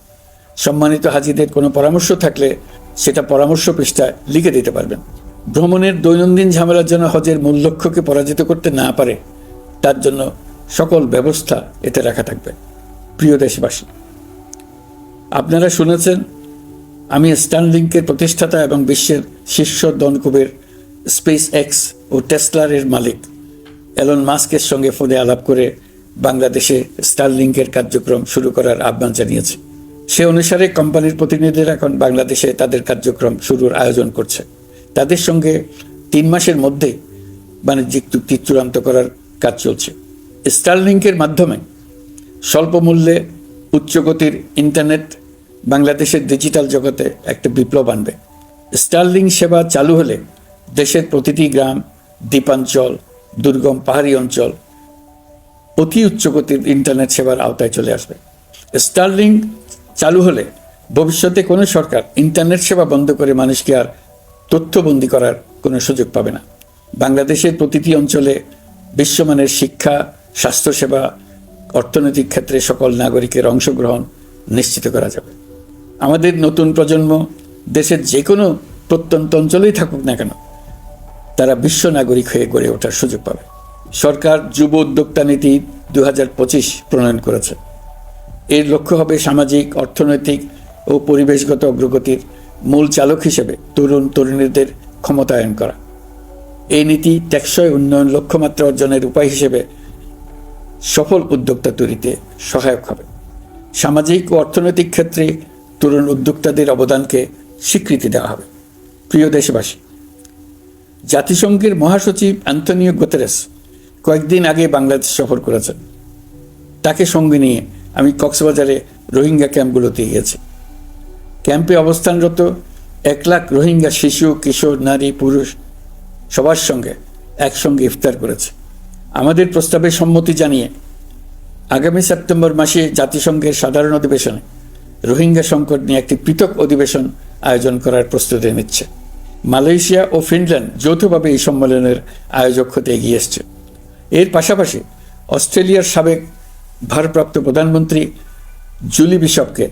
সম্মানিত হাজিদের কোনো পরামর্শ থাকলে সেটা পরামর্শ পৃষ্ঠায় লিখে দিতে পারবেন। ভ্রমণের দৈনন্দিন ঝামেলার জন্য হজের মূল লক্ষ্যকে পরাজিত করতে না পারে তার জন্য সকল ব্যবস্থা এতে রাখা থাকবে। প্রিয় দেশবাসী, আপনারা শুনেছেন আমি স্টারলিংকের প্রতিষ্ঠাতা এবং বিশ্বের শীর্ষ ধনকুবের স্পেস এক্স ও টেসলার মালিক এলন মাস্কের সঙ্গে ফোনে আলাপ করে বাংলাদেশে স্টারলিংকের কার্যক্রম শুরু করার আহ্বান জানিয়েছে। সে অনুসারে কোম্পানির প্রতিনিধিরা এখন বাংলাদেশে তাদের কার্যক্রম শুরুর আয়োজন করছে। তাদের সঙ্গে 3 মাসের মধ্যে বাণিজ্যিক চুক্তি চূড়ান্ত করার কাজ চলছে। স্টারলিংকের মাধ্যমে স্বল্প মূল্যে উচ্চগতির ইন্টারনেট বাংলাদেশের ডিজিটাল জগতে একটা বিপ্লব আনবে। স্টারলিংক সেবা চালু হলে দেশের প্রতিটি গ্রাম, দ্বীপাঞ্চল, দুর্গম পাহাড়ি অঞ্চল অতি উচ্চগতির ইন্টারনেট সেবার আওতায় চলে আসবে। স্টারলিংক চালু হলে ভবিষ্যতে কোনো সরকার ইন্টারনেট সেবা বন্ধ করে মানুষকে আর তথ্যবন্দী করার কোনো সুযোগ পাবে না। বাংলাদেশের প্রতিটি অঞ্চলে বিশ্বমানের শিক্ষা, স্বাস্থ্যসেবা, অর্থনৈতিক ক্ষেত্রে সকল নাগরিকের অংশগ্রহণ নিশ্চিত করা যাবে। আমাদের নতুন প্রজন্ম দেশের যে কোনো প্রত্যন্ত অঞ্চলেই থাকুক না কেন, তারা বিশ্ব নাগরিক হয়ে গড়ে ওঠার সুযোগ পাবে। সরকার যুব উদ্যোক্তা নীতি 2025 প্রণয়ন করেছে। এর লক্ষ্য হবে সামাজিক, অর্থনৈতিক ও পরিবেশগত অগ্রগতির মূল চালক হিসেবে তরুণ তরুণীদের ক্ষমতায়ন করা। এই নীতি টেকসই উন্নয়ন লক্ষ্যমাত্রা অর্জনের উপায় হিসেবে সফল উদ্যোক্তা তৈরিতে সহায়ক হবে। সামাজিক ও অর্থনৈতিক ক্ষেত্রে তরুণ উদ্যোক্তাদের অবদানকে স্বীকৃতি দেওয়া হবে। প্রিয় দেশবাসী, জাতিসংঘের মহাসচিব অ্যান্টনিও গুতেরেস কয়েকদিন আগে বাংলাদেশ সফর করেছেন। তাকে সঙ্গে নিয়ে আমি কক্সবাজারে রোহিঙ্গা ক্যাম্পগুলোতে গিয়েছি। ক্যাম্পে অবস্থানরত 1 লাখ রোহিঙ্গা শিশু, কিশোর, নারী, পুরুষ সবার সঙ্গে একসঙ্গে ইফতার করেছে। আমাদের প্রস্তাবে সম্মতি জানিয়ে আগামী সেপ্টেম্বর মাসে জাতিসংঘের সাধারণ অধিবেশনে রোহিঙ্গা সংকট নিয়ে একটি পৃথক অধিবেশন আয়োজন করার প্রস্তুতি নিচ্ছে। মালয়েশিয়া ও ফিনল্যান্ড যৌথভাবে এই সম্মেলনের আয়োজক হতে এগিয়ে এসছে। এর পাশাপাশি অস্ট্রেলিয়ার সাবেক ভারপ্রাপ্ত প্রধানমন্ত্রী জুলি বিশপকে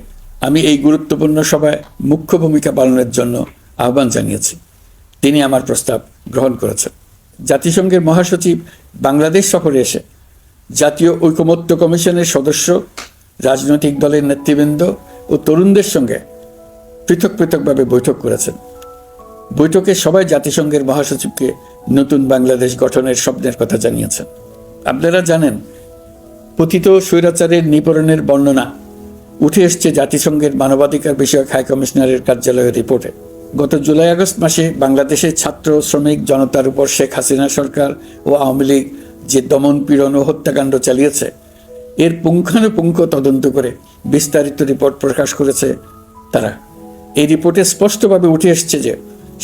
আমি এই গুরুত্বপূর্ণ সভায় মুখ্য ভূমিকা পালনের জন্য আহ্বান জানিয়েছি। তিনি আমার প্রস্তাব গ্রহণ করেছেন। জাতিসংঘের মহাসচিব বাংলাদেশ সফরে এসে জাতীয় ঐকমত্য কমিশনের সদস্য, রাজনৈতিক দলের নেতৃবৃন্দ ও তরুণদের সঙ্গে পৃথকভাবে বৈঠক করেছেন। বৈঠকে সবাই জাতিসংঘের মহাসচিবকে নতুন বাংলাদেশ গঠনের স্বপ্নের কথা জানিয়েছেন। আপনারা জানেন, পতিত স্বৈরাচারের নিপরণের বর্ণনা উঠে এসছে জাতিসংঘের মানবাধিকার বিষয়ক হাই কমিশনারের কার্যালয়ের রিপোর্টে। গত জুলাই-আগস্ট মাসে বাংলাদেশের ছাত্র, শ্রমিক জনতার উপর শেখ হাসিনা সরকার ও আওয়ামী লীগ যে দমন, পীড়ন ও হত্যাকাণ্ড চালিয়েছে, এর পুঙ্খানুপুঙ্খ তদন্ত করে বিস্তারিত রিপোর্ট প্রকাশ করেছে তারা। এই রিপোর্টে স্পষ্টভাবে উঠে এসছে যে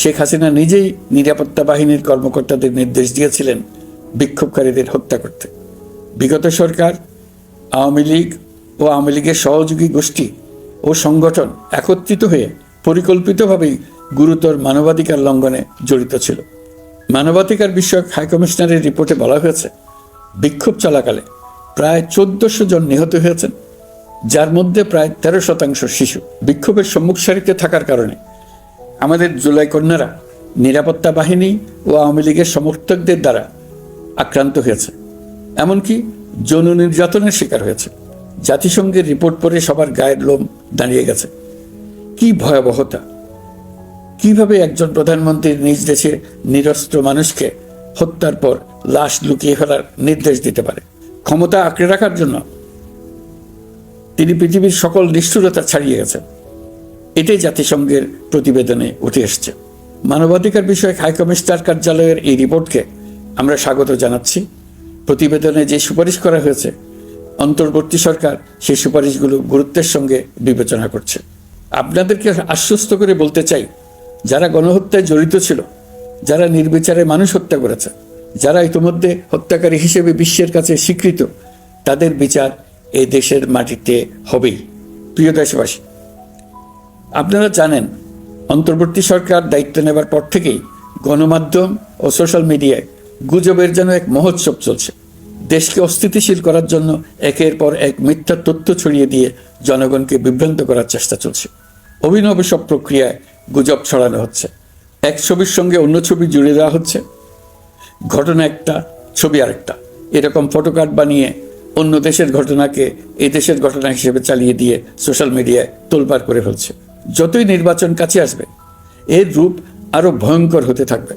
শেখ হাসিনা নিজেই নিরাপত্তা বাহিনীর কর্মকর্তাদের নির্দেশ দিয়েছিলেন বিক্ষোভকারীদের হত্যা করতে। বিগত সরকার, আওয়ামী লীগ ও আওয়ামী লীগের সহযোগী গোষ্ঠী ও সংগঠন একত্রিত হয়ে পরিকল্পিতভাবেই গুরুতর মানবাধিকার লঙ্ঘনে জড়িত ছিল। মানবাধিকার বিষয়ক হাইকমিশনারের রিপোর্টে বলা হয়েছে, বিক্ষোভ চলাকালে প্রায় 1400 জন নিহত হয়েছেন, যার মধ্যে প্রায় 13% শিশু। বিক্ষোভের সম্মুখ সারিতে থাকার কারণে আমাদের জুলাই কন্যারা নিরাপত্তা বাহিনী ও আওয়ামী লীগের সমর্থকদের দ্বারা আক্রান্ত হয়েছে, এমনকি যৌন নির্যাতনের শিকার হয়েছে। জাতিসংঘের রিপোর্ট পড়ে সবার গায়ের লোম দাঁড়িয়ে গেছে। কি ভয়াবহতা! কিভাবে একজন প্রধানমন্ত্রীর নিজ দেশে নিরস্ত্র মানুষকে হত্যার পর লাশ লুকিয়ে ফেলার নির্দেশ দিতে পারে? ক্ষমতা আঁকড়ে রাখার জন্য তিনি পৃথিবীর সকল নিষ্ঠুরতা ছাড়িয়ে গেছেন। এটাই জাতিসংঘের প্রতিবেদনে উঠে এসছে। মানবাধিকার বিষয়ক হাইকমিশনার কার্যালয়ের এই রিপোর্টকে আমরা স্বাগত জানাচ্ছি। প্রতিবেদনে যে সুপারিশ করা হয়েছে, অন্তর্বর্তী সরকার সেই সুপারিশগুলো গুরুত্বের সঙ্গে বিবেচনা করছে। আপনাদেরকে আশ্বস্ত করে বলতে চাই, যারা গণহত্যায় জড়িত ছিল, যারা নির্বিচারে মানুষ হত্যা করেছে, যারা ইতিমধ্যে হত্যাকারী হিসেবে বিশ্বের কাছে স্বীকৃত, তাদের বিচার এই দেশের মাটিতে হবেই। প্রিয় দেশবাসী, আপনারা জানেন, অন্তর্বর্তী সরকার দায়িত্ব নেবার পর থেকেই গণমাধ্যম ও সোশ্যাল মিডিয়ায় গুজবের যেন এক মহোৎসব চলছে। দেশকে অস্থিতিশীল করার জন্য একের পর এক মিথ্যা তথ্য ছড়িয়ে দিয়ে জনগণকে বিভ্রান্ত করার চেষ্টা চলছে। অভিনব সব প্রক্রিয়ায় গুজব ছড়ানো হচ্ছে। এক ছবির সঙ্গে অন্য ছবি জুড়ে দেওয়া হচ্ছে, ঘটনা একটা, ছবি আরেকটা। এরকম ফটোকার্ড বানিয়ে অন্য দেশের ঘটনাকে এই দেশের ঘটনা হিসেবে চালিয়ে দিয়ে সোশ্যাল মিডিয়ায় তোলপাড় করে ফেলছে। যতই নির্বাচন কাছে আসবে, এর রূপ আরো ভয়ঙ্কর হতে থাকবে।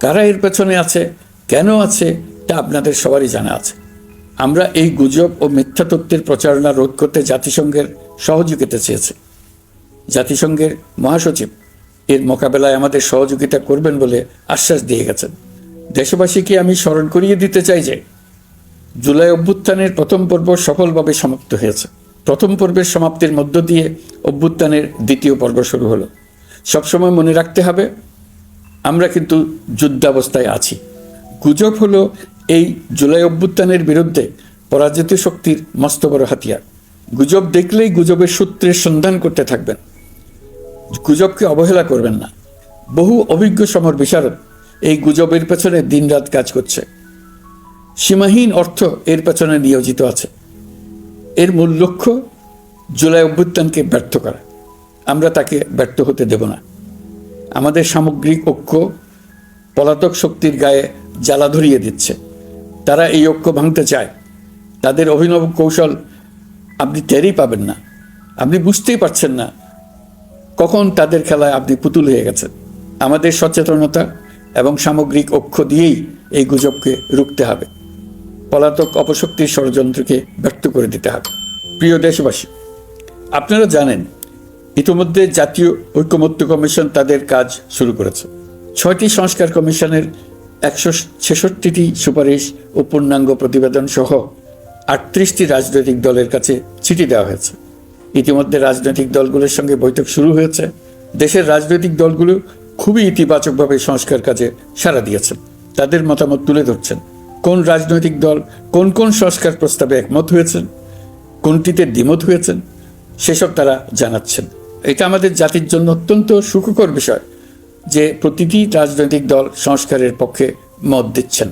কারা এর পেছনে আছে, কেন আছে, তা আপনাদের সবারই জানা আছে। আমরা এই গুজব ও মিথ্যা তথ্যের প্রচারণা রোধ করতে জাতিসংঘের সহযোগিতা চেয়েছি। জাতিসংঘের মহাসচিব এর মোকাবেলায় আমাদের সহযোগিতা করবেন বলে আশ্বাস দিয়ে গেছেন। দেশবাসীকে আমি স্মরণ করিয়ে দিতে চাই যে জুলাই অভ্যুত্থানের প্রথম পর্ব সফলভাবে সমাপ্ত হয়েছে। প্রথম পর্বের সমাপ্তির মধ্য দিয়ে অভ্যুত্থানের দ্বিতীয় পর্ব শুরু হলো। সবসময় মনে রাখতে হবে, আমরা কিন্তু যুদ্ধাবস্থায় আছি। গুজব হলো এই জুলাই অভ্যুত্থানের বিরুদ্ধে পরাজিত শক্তির মস্ত বড় হাতিয়ার। গুজব দেখলেই গুজবের সূত্রের সন্ধান করতে থাকবেন, গুজবকে অবহেলা করবেন না। বহু অভিজ্ঞ সমর বিশারদ এই গুজবের পেছনে দিনরাত কাজ করছে। সীমাহীন অর্থ এর পেছনে নিয়োজিত আছে। এর মূল লক্ষ্য জুলাই অভ্যুত্থানকে ব্যর্থ করা। আমরা তাকে ব্যর্থ হতে দেব না। আমাদের সামগ্রিক ঐক্য পলাতক শক্তির গায়ে জ্বালা ধরিয়ে দিচ্ছে। তারা এই ঐক্য ভাঙতে চায়। তাদের অভিনব কৌশল আপনি টেরই পাবেন না। আপনি বুঝতেই পারছেন না কখন তাদের খেলায় আপনি পুতুল হয়ে গেছেন। আমাদের সচেতনতা এবং সামগ্রিক ঐক্য দিয়েই এই গুজবকে রুখতে হবে। পলাতক অপশক্তির ষড়যন্ত্রকে ব্যর্থ করে দিতে হবে। প্রিয় দেশবাসী, আপনারা জানেন, ইতিমধ্যে জাতীয় ঐকমত্য কমিশন তাদের কাজ শুরু করেছে। 6টি সংস্কার কমিশনের 166টি সুপারিশ ও পূর্ণাঙ্গ প্রতিবেদন সহ 38টি রাজনৈতিক দলের কাছে চিঠি দেওয়া হয়েছে। ইতিমধ্যে রাজনৈতিক দলগুলোর সঙ্গে বৈঠক শুরু হয়েছে। দেশের রাজনৈতিক দলগুলো খুবই ইতিবাচকভাবে সংস্কার কাজে সাড়া দিয়েছেন। তাদের মতামত তুলে ধরছেন। কোন রাজনৈতিক দল কোন কোন সংস্কার প্রস্তাবে একমত হয়েছেন, কোনটিতে দ্বিমত হয়েছেন, সেসব তারা জানাচ্ছেন। এটা আমাদের জাতির জন্য অত্যন্ত সুখকর বিষয় যে প্রতিটি রাজনৈতিক দল সংস্কারের পক্ষে মত দিচ্ছেন।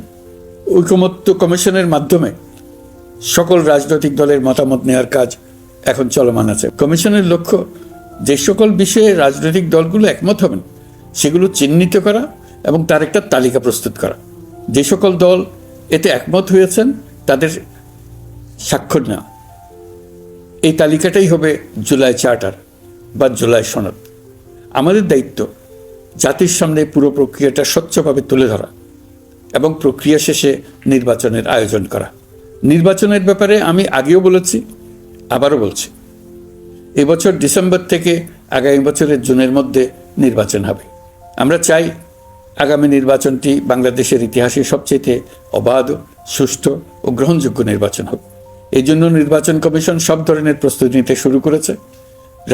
ঐকমত্য কমিশনের মাধ্যমে সকল রাজনৈতিক দলের মতামত নেওয়ার কাজ এখন চলমান আছে। কমিশনের লক্ষ্য যে সকল বিষয়ে রাজনৈতিক দলগুলো একমত হবেন সেগুলো চিহ্নিত করা এবং তার একটা তালিকা প্রস্তুত করা। যে সকল দল এতে একমত হয়েছেন তাদের স্বাক্ষর নেওয়া। এই তালিকাটাই হবে জুলাই চার্টার বা জুলাই সনদ। আমাদের দায়িত্ব জাতির সামনে পুরো প্রক্রিয়াটা স্বচ্ছভাবে তুলে ধরা এবং প্রক্রিয়া শেষে নির্বাচনের আয়োজন করা। নির্বাচনের ব্যাপারে আমি আগেও বলেছি, আবারও বলছি, এবছর ডিসেম্বর থেকে আগামী বছরের জুনের মধ্যে নির্বাচন হবে। আমরা চাই আগামী নির্বাচনটি বাংলাদেশের ইতিহাসে সবচেয়ে অবাধ, সুষ্ঠু ও গ্রহণযোগ্য নির্বাচন হোক। এই জন্য নির্বাচন কমিশন সব ধরনের প্রস্তুতি নিতে শুরু করেছে।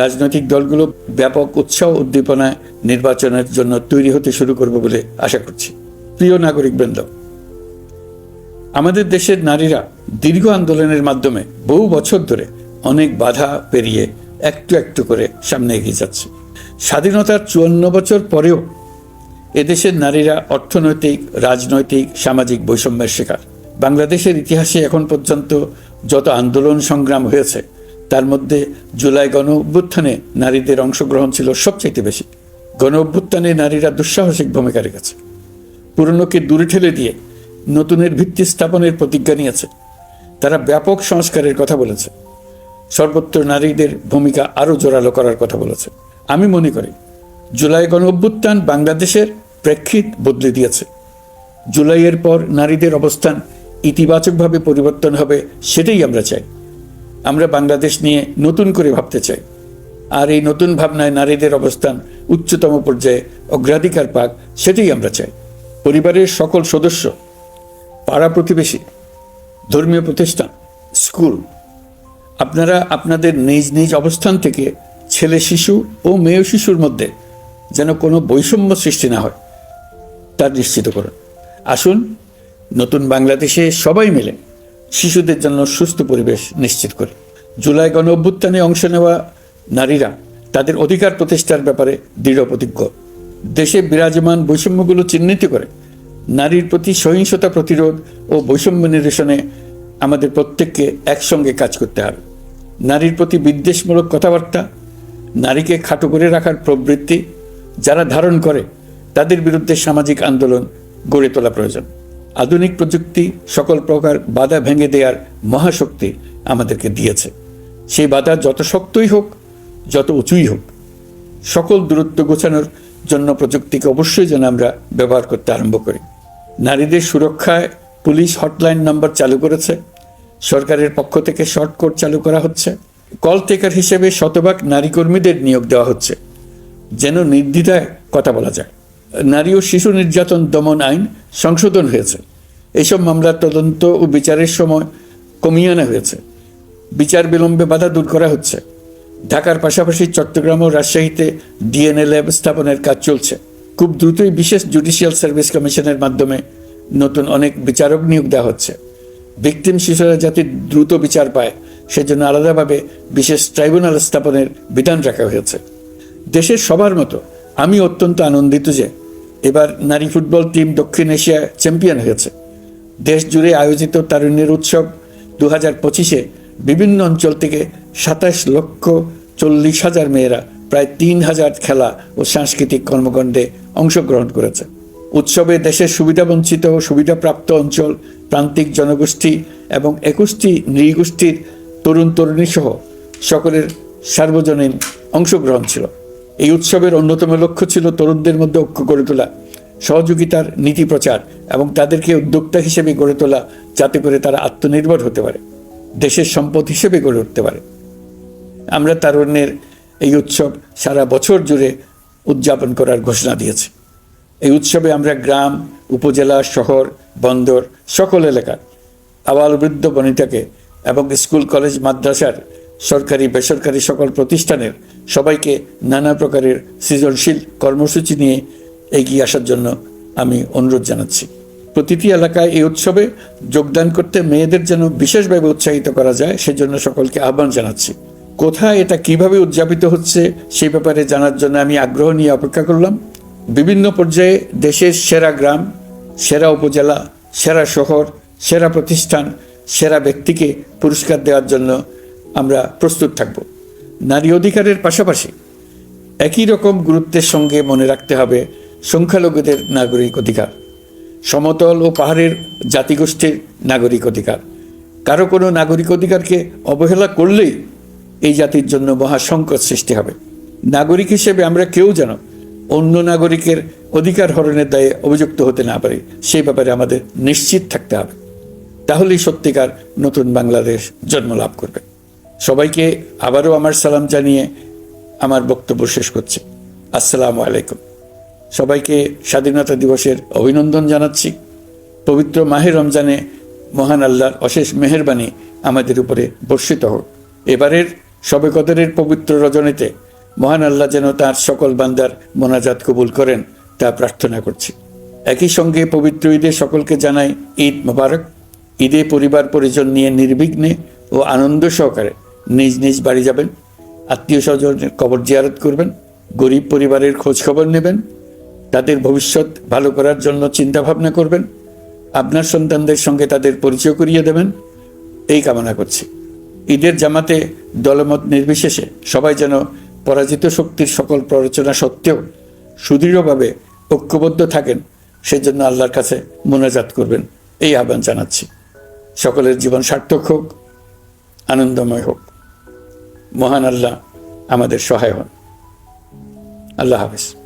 রাজনৈতিক দলগুলো ব্যাপক উৎসাহ উদ্দীপনায় নির্বাচনের জন্য তৈরি হতে শুরু করবে বলে আশা করছি। প্রিয় নাগরিকবৃন্দ, আমাদের দেশের নারীরা দীর্ঘ আন্দোলনের মাধ্যমে বহু বছর ধরে অনেক বাধা পেরিয়ে একটু একটু করে সামনে এগিয়ে যাচ্ছে। স্বাধীনতার 54 বছর পরেও এদেশের নারীরা অর্থনৈতিক, রাজনৈতিক, সামাজিক বৈষম্যের শিকার। বাংলাদেশের ইতিহাসে এখন পর্যন্ত যত আন্দোলন সংগ্রাম হয়েছে তার মধ্যে জুলাই গণ অভ্যুত্থানে নারীদের অংশগ্রহণ ছিল সবচাইতে বেশি। গণ অভ্যুত্থানে নারীরা দুঃসাহসিক ভূমিকা রেখেছে, পুরনোকে দূরে ঠেলে দিয়ে নতুনের ভিত্তি স্থাপনের প্রতিজ্ঞা নিয়েছে। তারা ব্যাপক সংস্কারের কথা বলেছে, সর্বত্র নারীদের ভূমিকা আরও জোরালো করার কথা বলেছে। আমি মনে করি জুলাই গণ অভ্যুত্থান বাংলাদেশের প্রেক্ষিত বদলে দিয়েছে। জুলাইয়ের পর নারীদের অবস্থান ইতিবাচকভাবে পরিবর্তন হবে, সেটাই আমরা চাই। আমরা বাংলাদেশ নিয়ে নতুন করে ভাবতে চাই, আর এই নতুন ভাবনায় নারীদের অবস্থান উচ্চতম পর্যায়ে অগ্রাধিকার পাক, সেটাই আমরা চাই। পরিবারের সকল সদস্য, পাড়া প্রতিবেশী, ধর্মীয় প্রতিষ্ঠান, স্কুল, আপনারা আপনাদের নিজ নিজ অবস্থান থেকে ছেলে শিশু ও মেয়ে শিশুর মধ্যে যেন কোনো বৈষম্য সৃষ্টি না হয় তা নিশ্চিত করুন। আসুন নতুন বাংলাদেশে সবাই মিলে শিশুদের জন্য সুস্থ পরিবেশ নিশ্চিত করি। জুলাই গণ অভ্যুত্থানে অংশ নেওয়া নারীরা তাদের অধিকার প্রতিষ্ঠার ব্যাপারে দৃঢ় প্রতিজ্ঞ। দেশে বিরাজমান বৈষম্যগুলো চিহ্নিত করে নারীর প্রতি সহিংসতা প্রতিরোধ ও বৈষম্য নিরসনে আমাদের প্রত্যেককে একসঙ্গে কাজ করতে হবে। নারীর প্রতি বিদ্বেষমূলক কথাবার্তা, নারীকে খাটো করে রাখার প্রবৃত্তি যারা ধারণ করে তাদের বিরুদ্ধে সামাজিক আন্দোলন গড়ে তোলা প্রয়োজন। আধুনিক প্রযুক্তি সকল প্রকার বাধা ভেঙে দেওয়ার মহাশক্তি আমাদেরকে দিয়েছে। সেই বাধা যত শক্তই হোক, যত উঁচুই হোক, সকল দূরত্ব গোছানোর জন্য প্রযুক্তিকে অবশ্যই যেন আমরা ব্যবহার করতে আরম্ভ করি। নারীদের সুরক্ষায় পুলিশ হটলাইন নাম্বার চালু করেছে, সরকারের পক্ষ থেকে শর্ট কোড চালু করা হচ্ছে, কল টেকার হিসেবে শতভাগ নারী কর্মীদের নিয়োগ দেওয়া হচ্ছে যেন নির্দ্বিধায় কথা বলা যায়। নারী ও শিশু নির্যাতন দমন আইন সংশোধন হয়েছে, এইসব মামলার তদন্ত ও বিচারের সময় কমিয়ে আনা হয়েছে, বিচার বিলম্বে বাধা দূর করা হচ্ছে। ঢাকার পাশাপাশি চট্টগ্রাম ও রাজশাহীতে ডিএনএ ল্যাব স্থাপনের কাজ চলছে। খুব দ্রুতই বিশেষ জুডিশিয়াল সার্ভিস কমিশনের মাধ্যমে নতুন অনেক বিচারক নিয়োগ দেওয়া হচ্ছে। ভিকটিম শিশুরা যাতে দ্রুত বিচার পায় সেজন্য আলাদাভাবে বিশেষ ট্রাইব্যুনাল স্থাপনের বিধান রাখা হয়েছে। দেশের সবার মতো আমি অত্যন্ত আনন্দিত যে এবার নারী ফুটবল টিম দক্ষিণ এশিয়া চ্যাম্পিয়ন হয়েছে। দেশ জুড়ে আয়োজিত তারুণ্যের উৎসব 2025-এ বিভিন্ন অঞ্চল থেকে 27,40,000 মেয়েরা প্রায় 3,000 খেলা ও সাংস্কৃতিক কর্মকাণ্ডে অংশগ্রহণ করেছে। উৎসবে দেশের সুবিধাবঞ্চিত ও সুবিধাপ্রাপ্ত অঞ্চল, প্রান্তিক জনগোষ্ঠী এবং 21টি নৃগোষ্ঠীর তরুণ তরুণী সহ সকলের সার্বজনীন অংশগ্রহণ ছিল। এই উৎসবের অন্যতম লক্ষ্য ছিল তরুণদের মধ্যে ঐক্য গড়ে তোলা, সহযোগিতার নীতি প্রচার এবং তাদেরকে উদ্যোক্তা হিসেবে গড়ে তোলা, যাতে করে তারা আত্মনির্ভর হতে পারে, দেশের সম্পদ হিসেবে গড়ে উঠতে পারে। আমরা তারুণ্যের এই উৎসব সারা বছর জুড়ে উদযাপন করার ঘোষণা দিয়েছি। এই উৎসবে আমরা গ্রাম, উপজেলা, শহর, বন্দর সকল এলাকার আবাল বৃদ্ধ বনিতাকে এবং স্কুল, কলেজ, মাদ্রাসার সরকারি বেসরকারি সকল প্রতিষ্ঠানের সবাইকে নানা প্রকারের সৃজনশীল কর্মসূচি নিয়ে এগিয়ে আসার জন্য আমি অনুরোধ জানাচ্ছি। প্রতিটি এলাকায় এই উৎসবে যোগদান করতে মেয়েদের যেন বিশেষভাবে উৎসাহিত করা যায় সেজন্য সকলকে আহ্বান জানাচ্ছি। কোথায় এটা কিভাবে উদযাপিত হচ্ছে সেই ব্যাপারে জানার জন্য আমি আগ্রহ নিয়ে অপেক্ষা করলাম। বিভিন্ন পর্যায়ে দেশের সেরা গ্রাম, সেরা উপজেলা, সেরা শহর, সেরা প্রতিষ্ঠান, সেরা ব্যক্তিকে পুরস্কার দেওয়ার জন্য আমরা প্রস্তুত থাকব। নারী অধিকারের পাশাপাশি একই রকম গুরুত্বের সঙ্গে মনে রাখতে হবে সংখ্যালঘুদের নাগরিক অধিকার, সমতল ও পাহাড়ের জাতিগোষ্ঠীর নাগরিক অধিকার। কারো কোনো নাগরিক অধিকারকে অবহেলা করলেই এই জাতির জন্য মহা সংকট সৃষ্টি হবে। নাগরিক হিসেবে আমরা কেউ যেন অন্য নাগরিকের অধিকার হরণের দায়ে অভিযুক্ত হতে না পারি, সেই ব্যাপারে আমাদের নিশ্চিত থাকতে হবে। তাহলেই সত্যিকার নতুন বাংলাদেশ জন্ম লাভ করবে। সবাইকে আবারও আমার সালাম জানিয়ে আমার বক্তব্য শেষ করছি। আসসালামু আলাইকুম। সবাইকে স্বাধীনতা দিবসের অভিনন্দন জানাচ্ছি। পবিত্র মাহে রমজানে মহান আল্লাহর অশেষ মেহেরবানি আমাদের উপরে বর্ষিত হোক। এবারের শবে কদরের পবিত্র রজনীতে মহান আল্লাহ যেন তার সকল বান্দার মোনাজাত কবুল করেন তা প্রার্থনা করছি। একই সঙ্গে পবিত্র ঈদে সকলকে জানাই ঈদ মোবারক। ঈদে পরিবার পরিজন নিয়ে নির্বিঘ্নে ও আনন্দ সহকারে নিজ নিজ বাড়ি যাবেন, আত্মীয় স্বজনের কবর জিয়ারত করবেন, গরিব পরিবারের খোঁজ খবর নেবেন, তাদের ভবিষ্যৎ ভালো করার জন্য চিন্তা ভাবনা করবেন, আপনার সন্তানদের সঙ্গে তাদের পরিচয় করিয়ে দেবেন, এই কামনা করছি। ঈদের জামাতে দলমত নির্বিশেষে সবাই যেন পরাজিত শক্তির সকল প্ররোচনা সত্ত্বেও সুদৃঢ়ভাবে ঐক্যবদ্ধ থাকেন, সেজন্য আল্লাহর কাছে মোনাজাত করবেন, এই আহ্বান জানাচ্ছি। সকলের জীবন সার্থক হোক, আনন্দময় হোক। মহান আল্লাহ আমাদের সহায় হন। আল্লাহ হাফেজ।